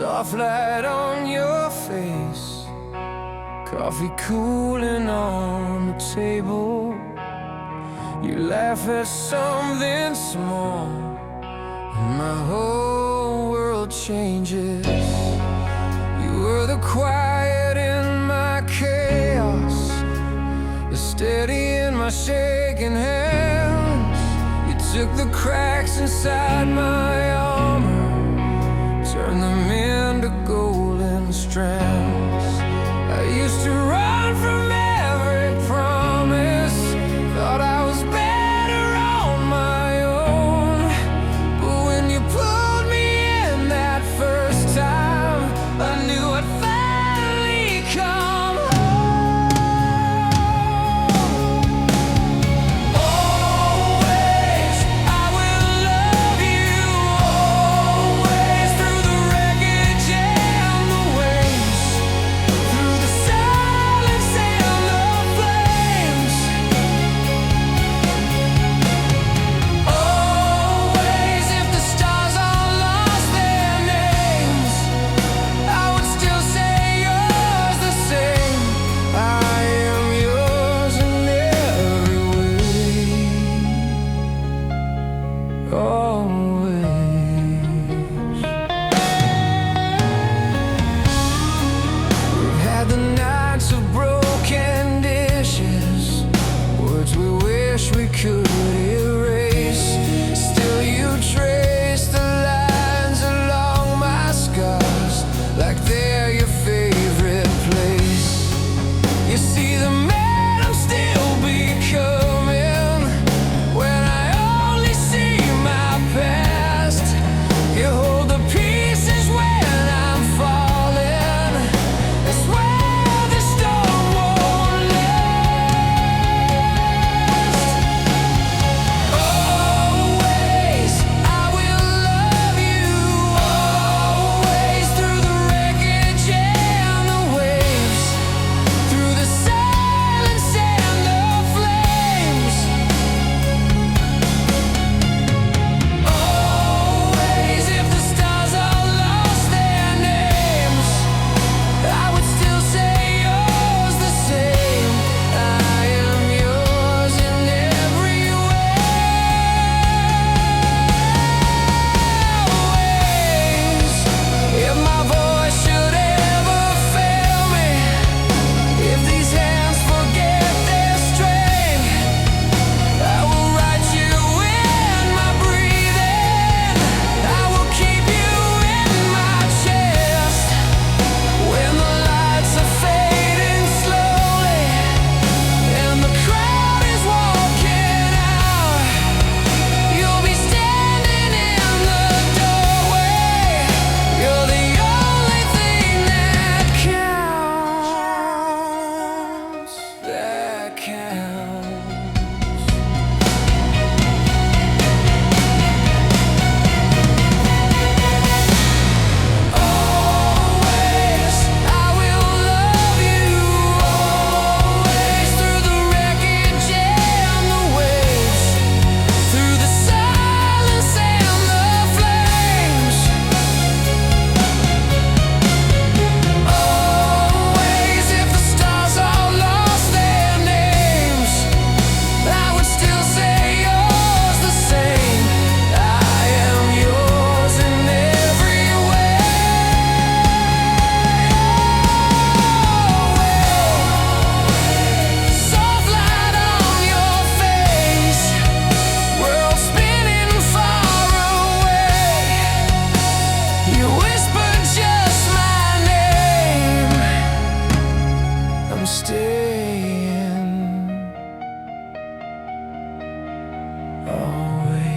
Soft light on your face, coffee cooling on the table. You laugh at something small, and my whole world changes. You were the quiet in my chaos, the steady in my shaking hands. You took the cracks inside my armor, turned them into golden strands. I used to run from every promise, thought I was better on my own. But when you pulled me in that first time, I knew I'd finally come home. Always, I will love you, always, through the wreckage and the waves, through the silence and the flames. Always, if the stars all lost their names, I would still say yours the same. I am yours in every way. Always. We've had the nights of broken dishes, words we wish we could erase. Still you trace the lines along my scars, like they're your favorite place. You see the man I'm still becoming when I only see my past. You hold the pieces when I'm falling. I swear the storm won't last. Always, I will love you, always, through the wreckage and the waves, through the silence and the flames. Always, if the stars all lost their names, I would still say yours the same. I am yours in every way. Always, if my voice should ever fail me, if these hands forget their strength, I will write you in my breathing. I will keep you in my chest. When the lights are fading slowly and the crowd is walking out, you'll be standing in the doorway. You're the only thing that counts, that counts. Always, I will love you, always, through the wreckage and the waves, through the silence and the flames. Always, if the stars all lost their names, I would still say yours the same. I am yours in every way. Soft light on your face, world spinning far away. You whisper just my name. I'm staying always.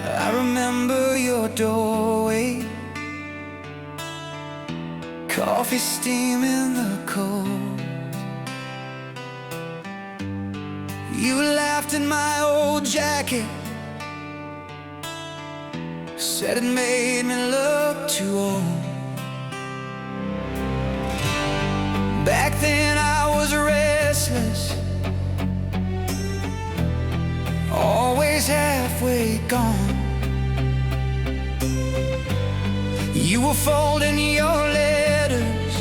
I remember your doorway, coffee steam in the cold. You laughed looked in my old jacket, said it made me look too old. Back then I was restless, always halfway gone. You were folding your letters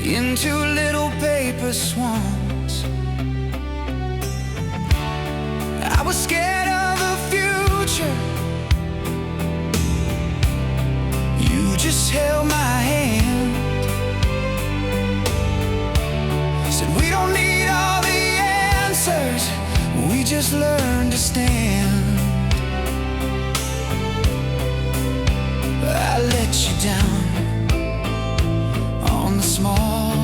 into little paper swans. I was scared of the future. You just held my hand, said we don't need all the answers, we just learn to stand. I let you down on the small,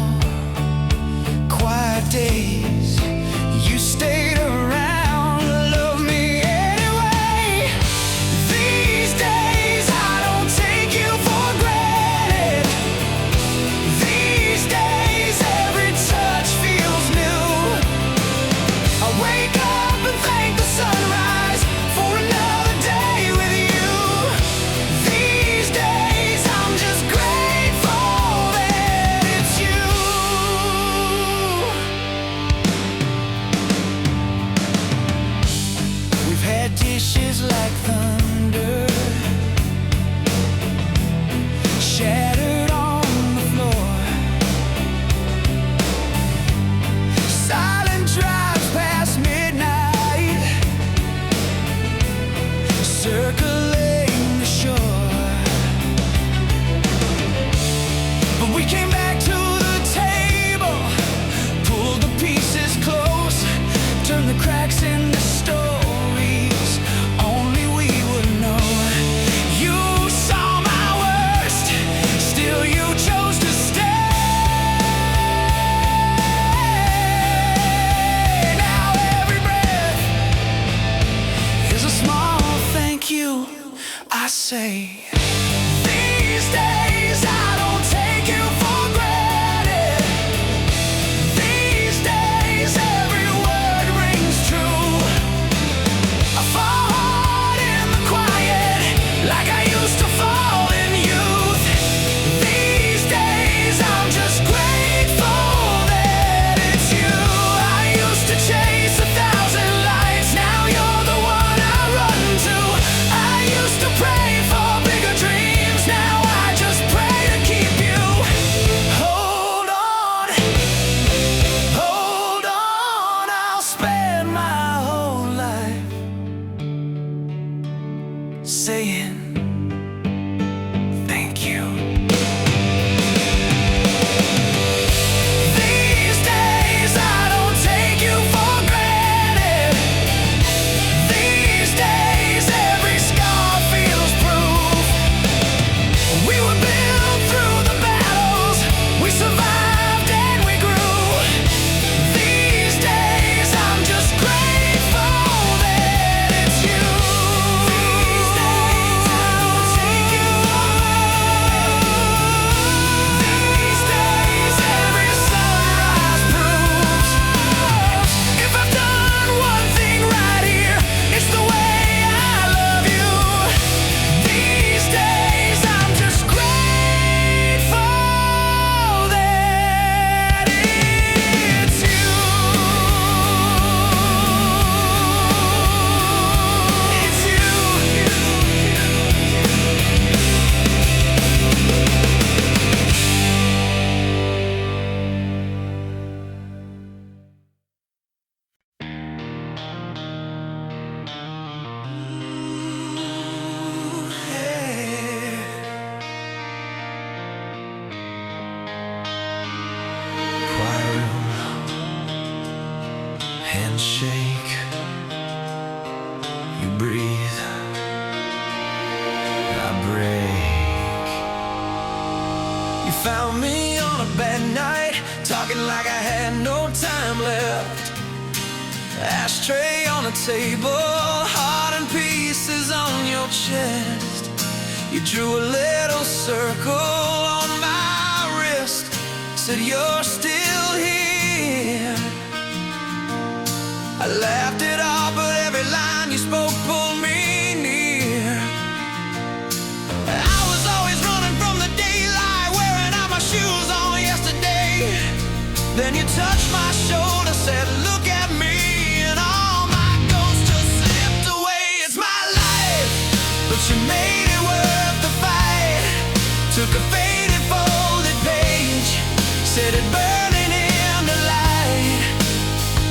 quiet days. You stayed around, loved me anyway. These days I don't take you for granted. These days every touch feels new. I wake up and thank the sunrise for another day with you. These days I'm just grateful that it's you. We've had dishes like thunder shattered on the floor, silent drives past midnight, circling the shore. But we came back to the table, pulled the pieces close, turned the cracks into stories only we would know. You saw my worst, still you chose to stay. Now every breath is a small thank you, I say. These days I don't take you for granted. These days every word rings true. I fall hard in the quiet like I used to fall in youth. These days I'm just grateful that it's you. I used to chase 1,000 lights, now you're the one I run to. I used to pray for bigger dreams, now I just pray to keep you. Hold on, I'll spend my whole life saying thank you. These days I don't take you for granted. These days every scar feels proof. We were built through the battles, we survived and we grew. These days I'm just grateful that it's you. These days I don't take you for granted. These days every sunrise proves if I've done one thing right here, it's the way I love you. These days I'm just grateful that it's you. It's you. Quiet room, handshake, you breathe, I break. You found me on a bad night, talking like I had no time left. Ashtray on the table, heart in pieces on your chest. You drew a little circle on my wrist, said you're still here. I laughed it off, but every line you spoke pulled me near. I was always running from the daylight, wearing out my shoes on yesterday. Then you touched my shoulder, said, look at me, and all my ghosts just slipped away. It's my life, but you made it worth the fight. Took a faded folded page, set it burning in the light.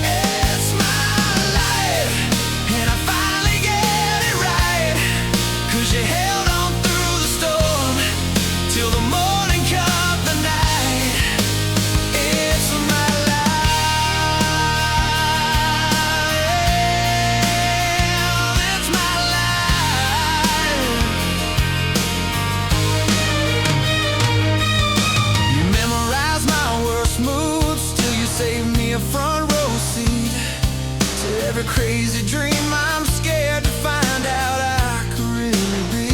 It's my life, and I finally get it right. 'Cause you held on through the storm, till the morning cut the night. It's my life, it's my life. You memorize my worst moods, till you save me a front row seat to every crazy dream I'm scared to find out I could really be.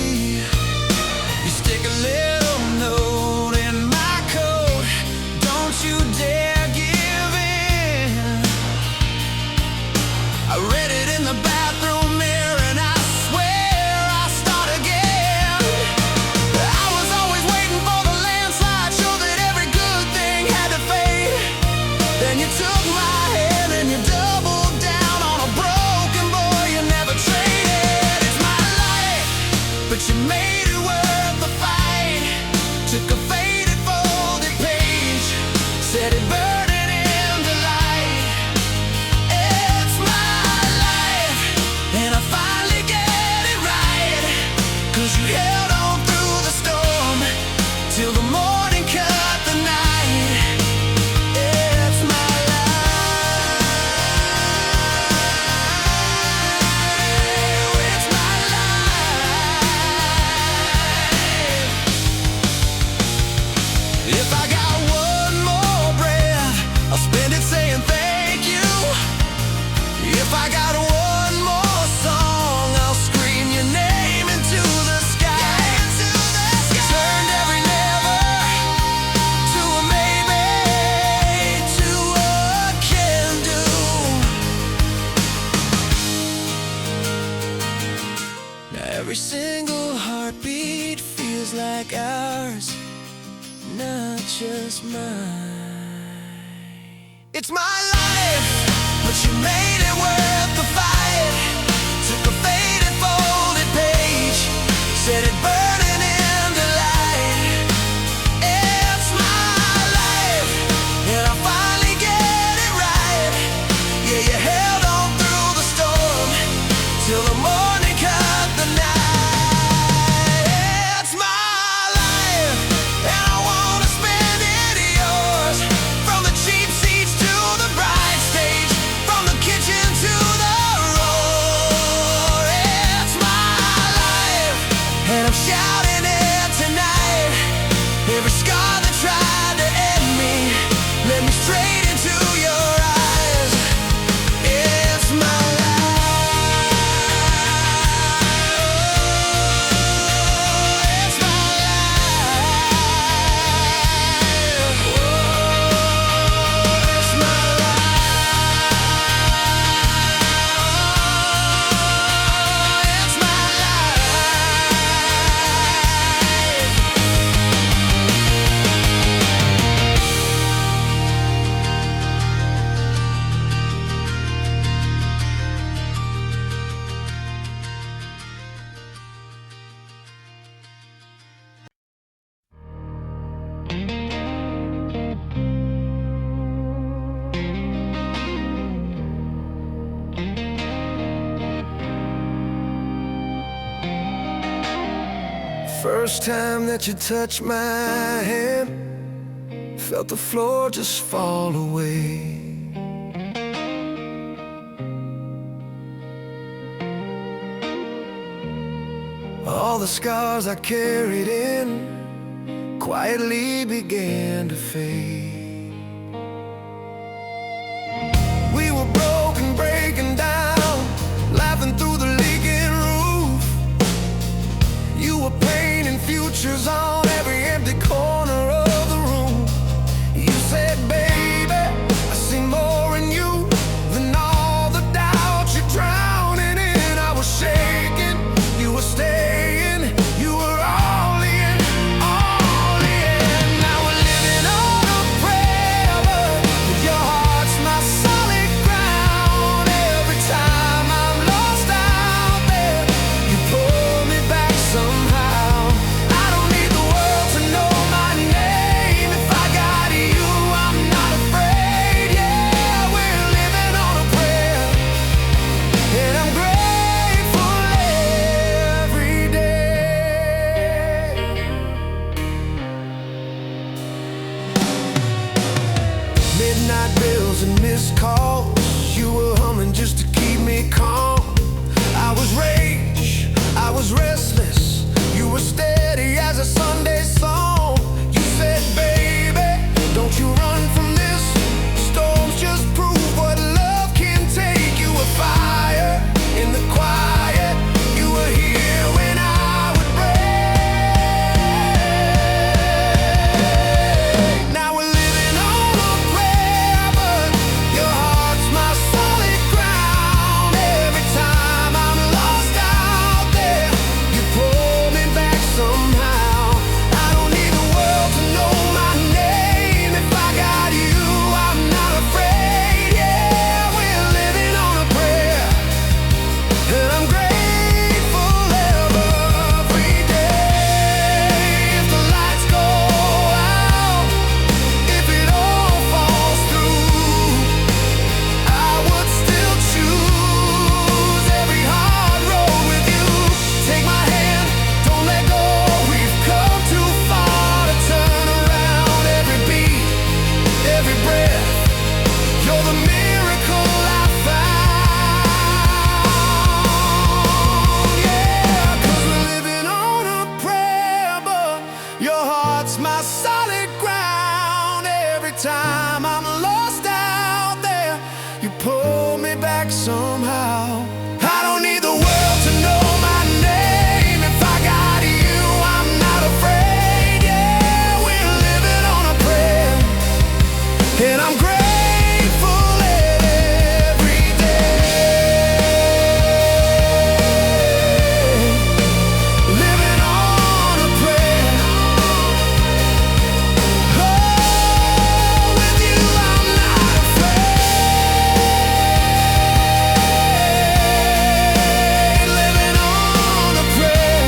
You stick a little note in my coat, don't you dare give in. I read it in the bathroom mirror, and I swear I'll start again. I was always waiting for the landslide, show that every good thing had to fade. Then you took my hand and you doubled down on a broken boy you never traded. It's my life, but you made it worth the fight. Took a faded folded page, set it burning in the light. It's my life, and I finally get it right. 'Cause you held on through the storm, till the morning cut the night. It's my life, it's my life. If I got one more breath, I'll spend it saying thank you. If I got one more song, I'll scream your name into the sky. Turned every never to a maybe, to a can do. Now every single heartbeat feels like ours, not just mine. It's my life, but you made it worth the fight. Took a faded folded page, set it burning in the light. It's my life, and I finally get it right. Yeah, you held on through the storm, till the morning cut the night. It's my life, and I wanna spend it yours. From the cheap seats to the bride stage, from the kitchen to the roar. It's my life, and I'm shouting it tonight. Every scar that tried to end me led me straight into your eyes. It's my life, it's my life, it's my life, it's my First time that you touched my hand, felt the floor just fall away. All the scars I carried in quietly began to fade. We were broken, breaking down, laughing through the leaking roof. You were painting futures on every empty corner of the room. You said, baby, I see more in you than all the missed calls. You were humming just to keep me calm. I was rage, I was restless. You were steady as a Sunday song. You said, baby, don't you run from this. Storms just prove what love can take. You were fire in the quiet. You were here when I would break. Now we're living on a prayer, but your heart's my solid ground. Every time I'm lost out there, you pull me back somehow. I don't need the world to know my name. If I got you, I'm not afraid. Yeah, we're living on a prayer, and I'm grateful every day. If the lights go out, if it all falls through, I would still choose every hard road with you. Take my hand, don't let go. We've come too far to turn around. Every beat, every breath, you're the miracle I found. Yeah, 'cause we're living on a prayer, but your heart's my solid ground. Every time I'm lost out there, you pull me back somehow. I don't need the world to know my name. If I got you, I'm not afraid. Yeah, we're living on a prayer, and I'm grateful every day. Living on a prayer. Oh, with you I'm not afraid. Living on a prayer.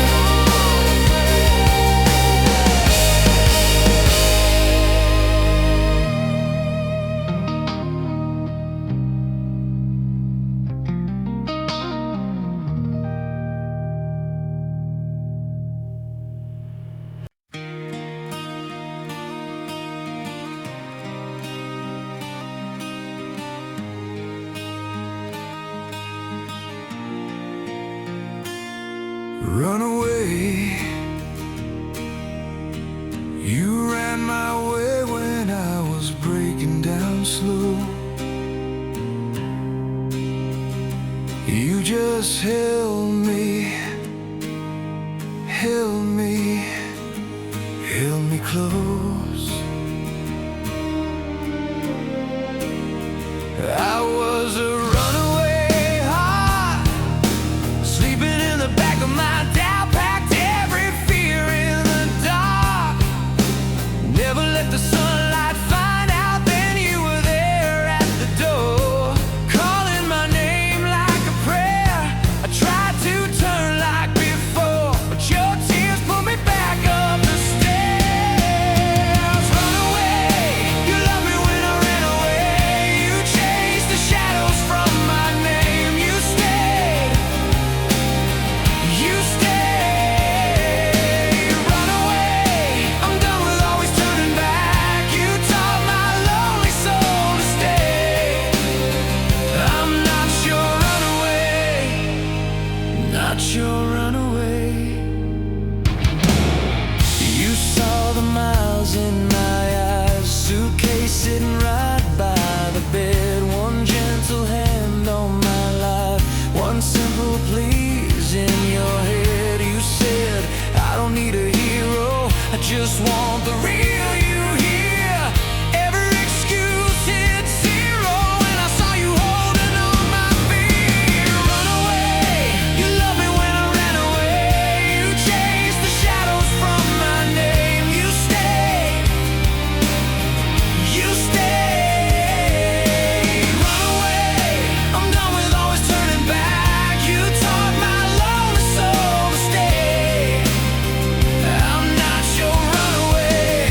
Run away. You ran my way when I was breaking down slow. You just held me, held me, held me close. I was a runaway heart, sleeping in the back of my down, packed every fear in the dark. Never let the sunlight find out, then you were there at the door, calling my name like a prayer. I tried to turn like before, but your tears pulled me back up the stairs. Run away, you loved me when I ran away. You chased the shadows from my name. You stayed, you stayed. Run away, I'm done with always turning back. You taught my lonely soul to stay. I'm not your runaway, not your runaway. You saw the miles in my eyes, suitcase sitting right by the bed. One gentle hand on my life, one simple please in your head. You said, I don't need a hero, I just want the real you here. Every excuse hit zero, and I saw you holding on my feet. Run away, you loved me when I ran away. You chased the shadows from my name. You stayed, you stayed. Run away, I'm done with always turning back. You taught my lonely soul to stay. I'm not your runaway,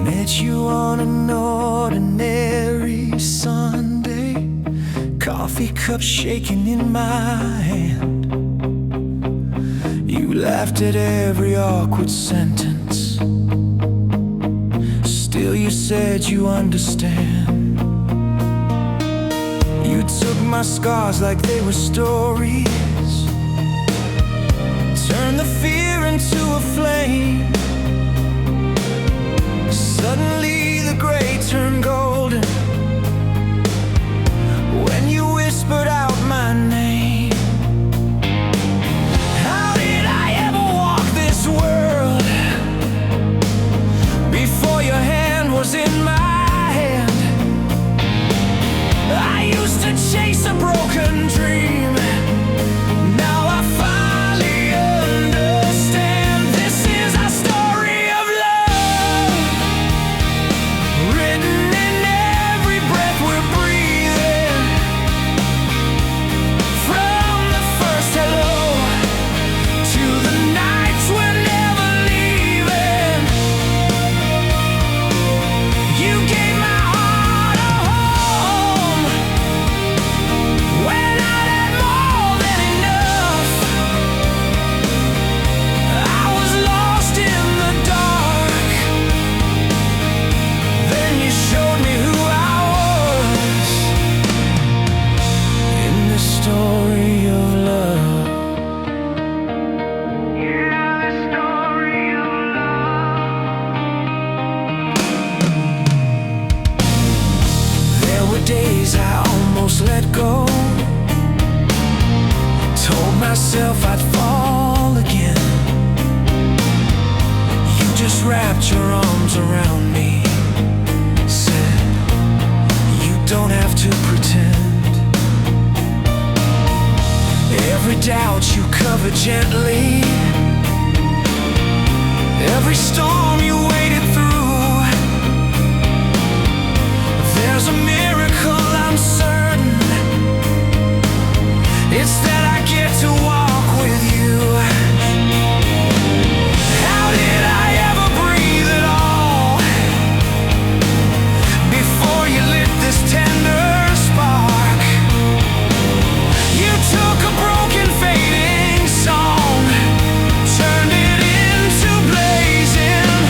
Met you on an ordinary Sunday, coffee cup shaking in my hand. You laughed at every awkward sentence, still you said you understand. You took my scars like they were stories, turned the fear into a flame. Suddenly the gray turned golden when you whispered out my name. How did I ever walk this world before your hand was in my hand? I used to chase a broken dream. Now I finally understand. This is our story of love, written in every breath we're breathing. From the first hello to the nights we're never leaving. You gave my heart a home when I'd had more than enough. I was lost in the dark, then you showed me who I was. In this story of love, yeah, the story of love. There were days I almost let go, told myself I'd fall again. You just wrapped your arms around me, said, you don't have to pretend. Every doubt you covered gently, every storm you waded through. There's a miracle I'm certain, it's that I get to walk with you. How did I ever breathe at all before you lit this tender spark? You took a broken fading song, turned it into blazing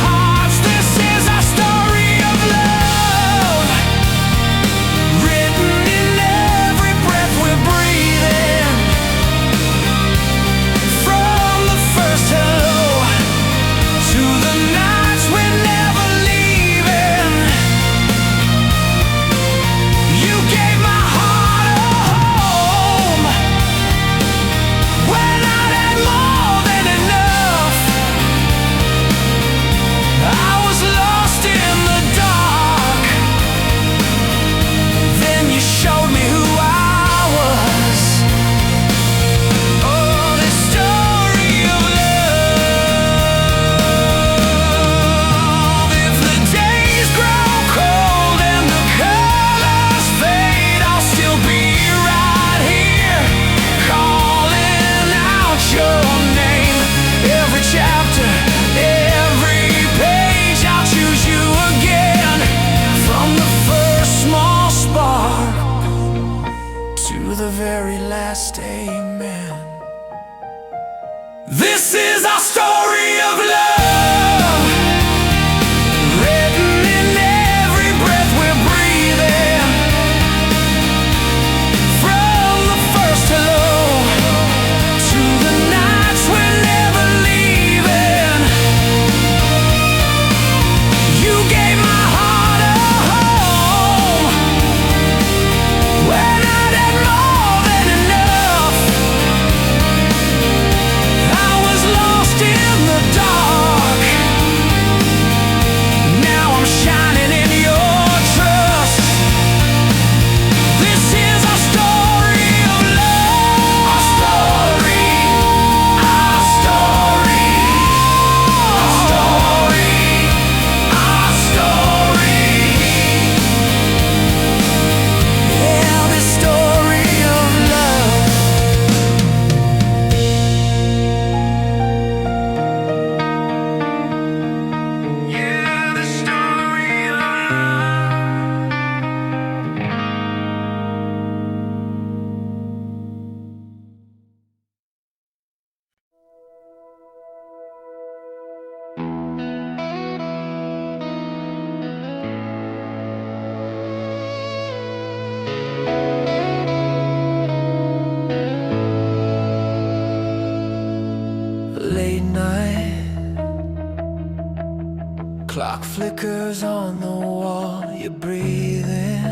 Clock flickers on the wall, you're breathing,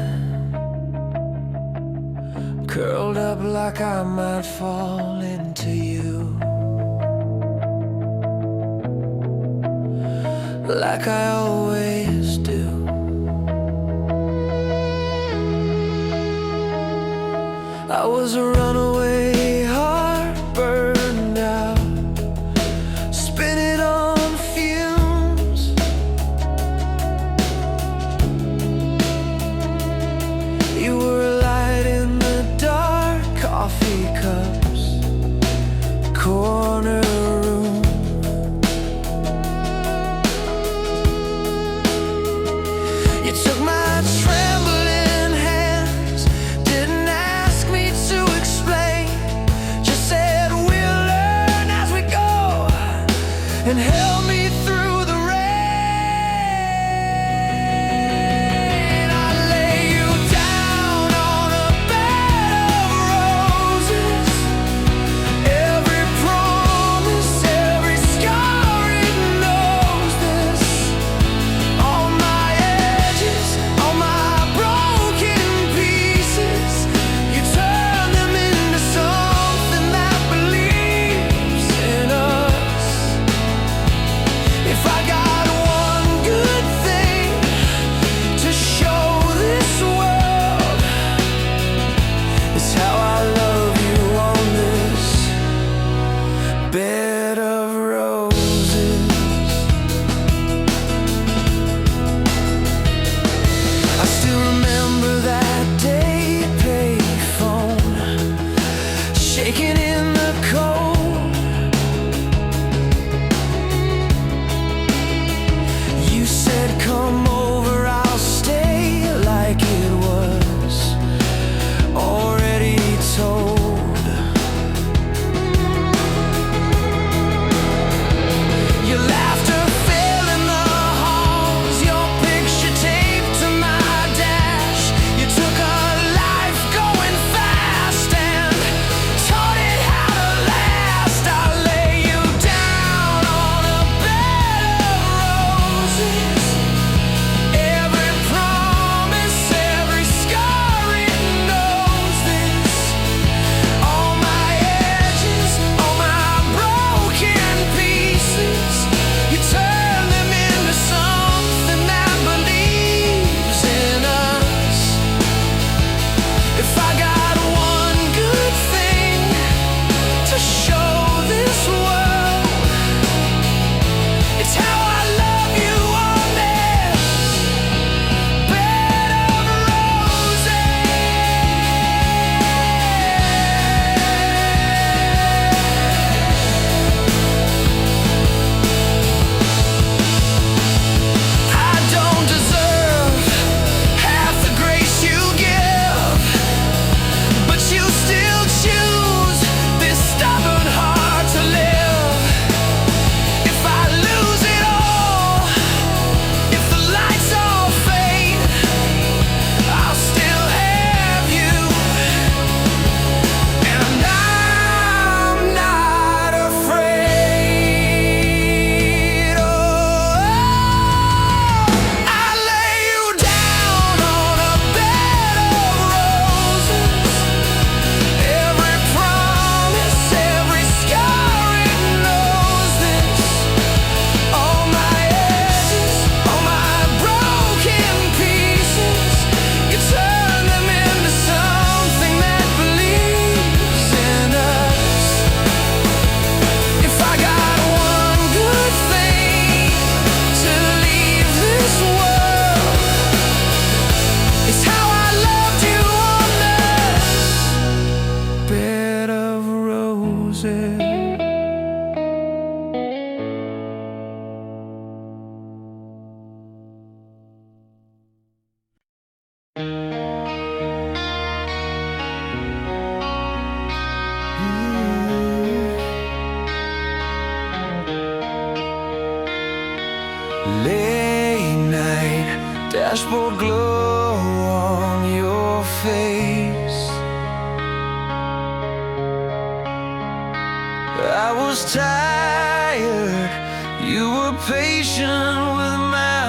curled up like I might fall into you, like I always do. I was a runaway heart, burned out, spinning on fumes. You were a light in the dark, coffee cups, corner room. You took my trembling hands, didn't ask me to explain, just said we'll learn as we go, and held me through the rain. I lay you down on a bed of roses, every promise, every scar, it knows this. All my edges, all my broken pieces, you turn them into something that believes in us. If I got one good thing to show this world, it's how I love you on this bed of roses. I still remember that day, payphone, shaking in the cold. You said come over, I'll stay, like it was already told. Your laughter fell in the halls, your picture taped to my dash. You took a life going fast and taught it how to last. I lay you down on a bed of roses, every promise, every scar, it knows this. All my edges, all my broken pieces, you turn them into something that believes in us. If I got one good thing to show this world, it's how I love you on this bed of roses. I don't deserve half the grace you give, but you still choose this stubborn heart to live. If I lose it all, if the lights all fade, I'll still have you, and I'm not afraid. Oh, I lay you down on a bed of roses, every promise, every scar, it knows this. All my edges, all my broken pieces, you turn them into something that believes in us. If I got one good thing to leave this world, it's how I loved you on this bed of roses. Late night, dashboard glow on your face. I was tired, you were patient with my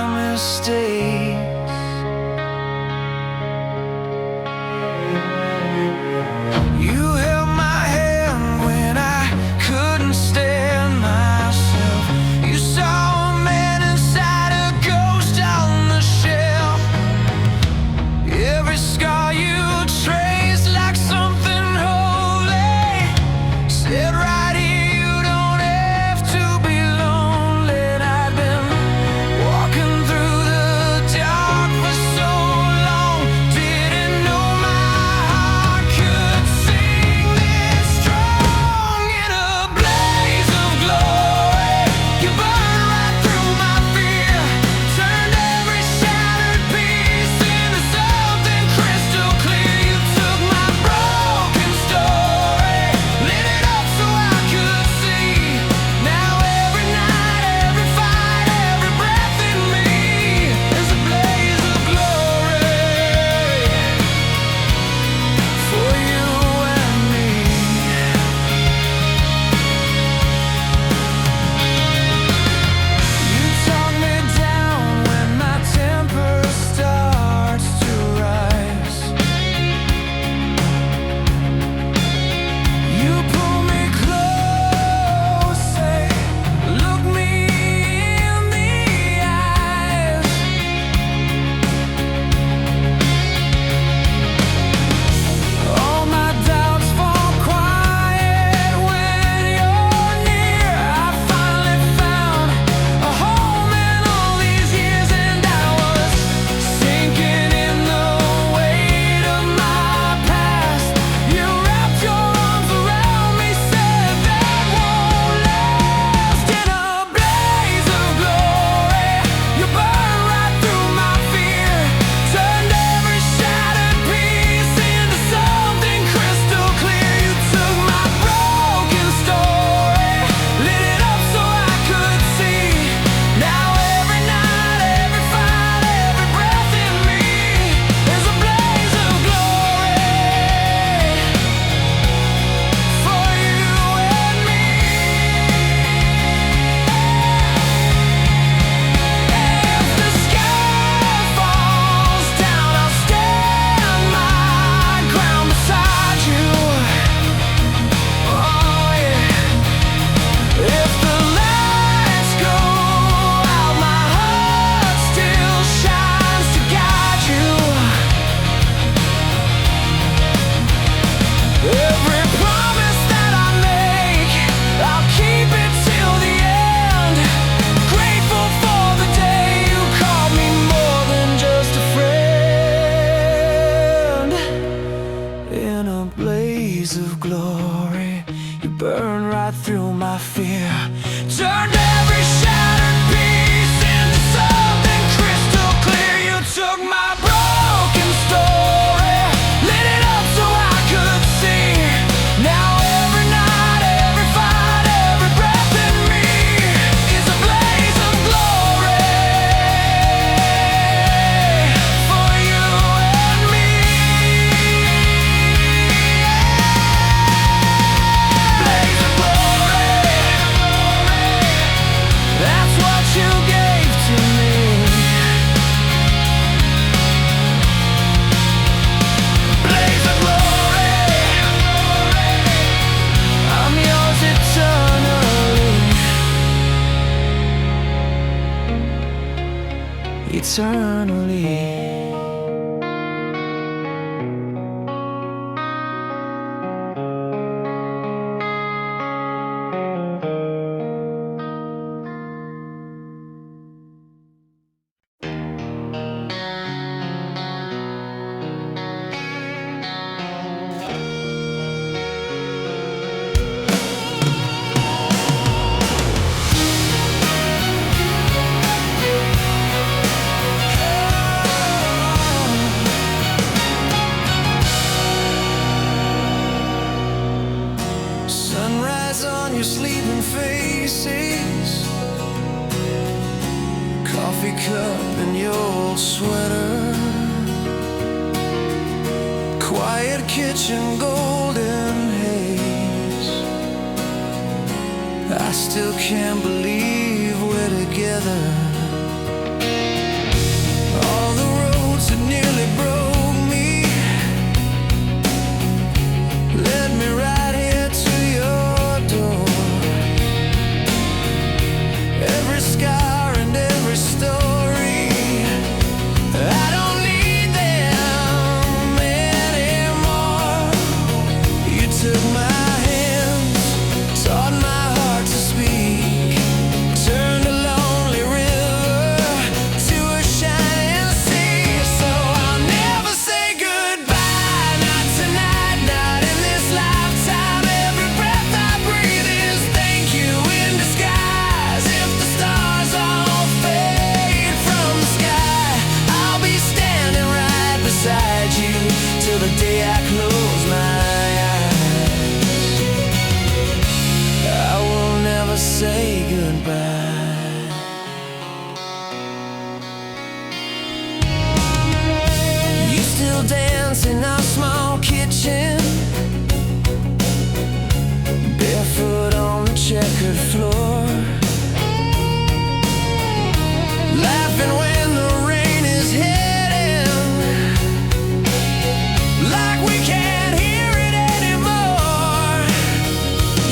eternally. Sunrise on your sleeping faces, coffee cup in your old sweater, quiet kitchen golden haze. I still can't believe we're together. All the roads that nearly broke me led me right here to your door. Every scar and every story, I don't need them anymore. You took my hands, taught my heart to speak, turned a lonely river to a shining sea. So I'll never say goodbye, not tonight, not in this lifetime. Every breath I breathe is thank you in disguise. If the stars all fade from the sky, I'll be standing right beside you till the day I close my eyes. I will never say goodbye. You still dance in our small kitchen, barefoot on the checkered floor, laughing when the rain is hitting, like we can't hear it anymore.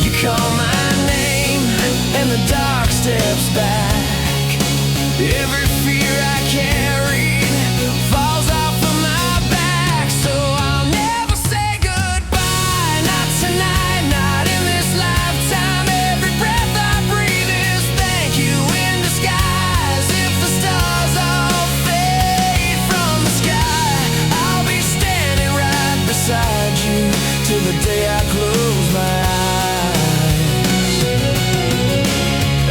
You call my name and the dark steps back. Every fear I carried falls off of my back. So I'll never say goodbye, not tonight, not in this lifetime. Every breath I breathe is thank you in disguise. If the stars all fade from the sky, I'll be standing right beside you till the day I close my eyes.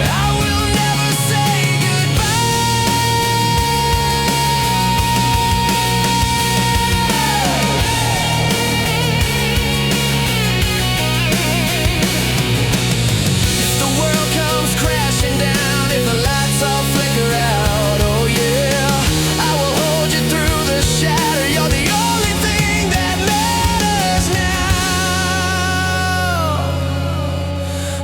I will never say if the world comes crashing down, if the lights all flicker out, oh yeah, I will hold you through the shatter. You're the only thing that matters now.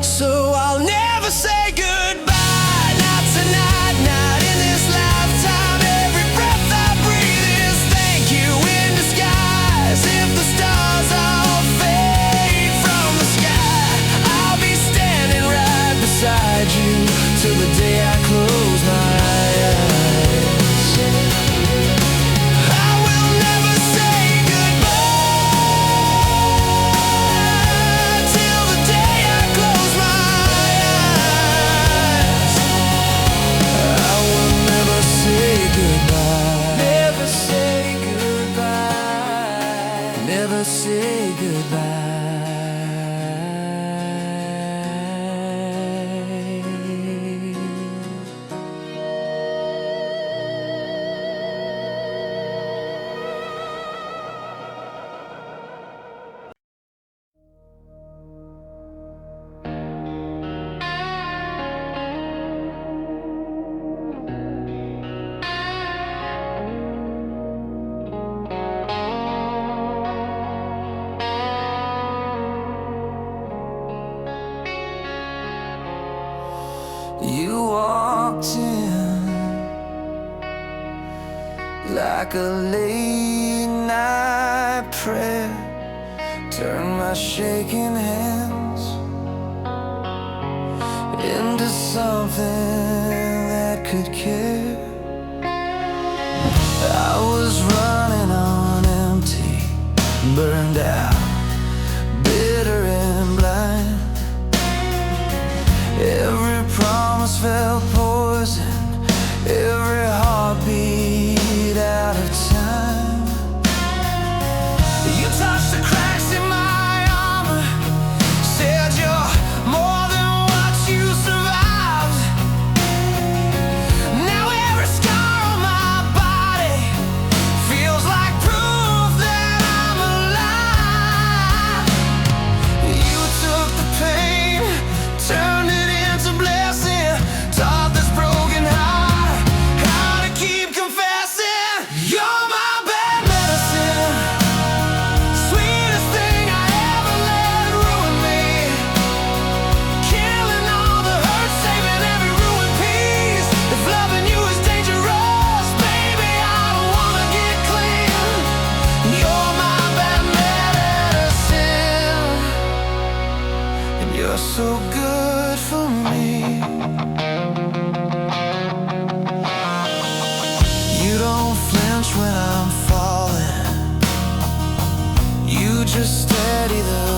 So I'll never say goodbye, not tonight, not in this lifetime. Every breath I breathe is thank you in disguise. If the stars all fade from the sky, I'll be standing right beside you till the day I close my eyes. I will never say goodbye till the day I close my eyes. I will never say goodbye. Never say goodbye. Never say goodbye. You walked in like a late night prayer, turned my shaking hands into something that could care. branch when I'm falling. You just steady the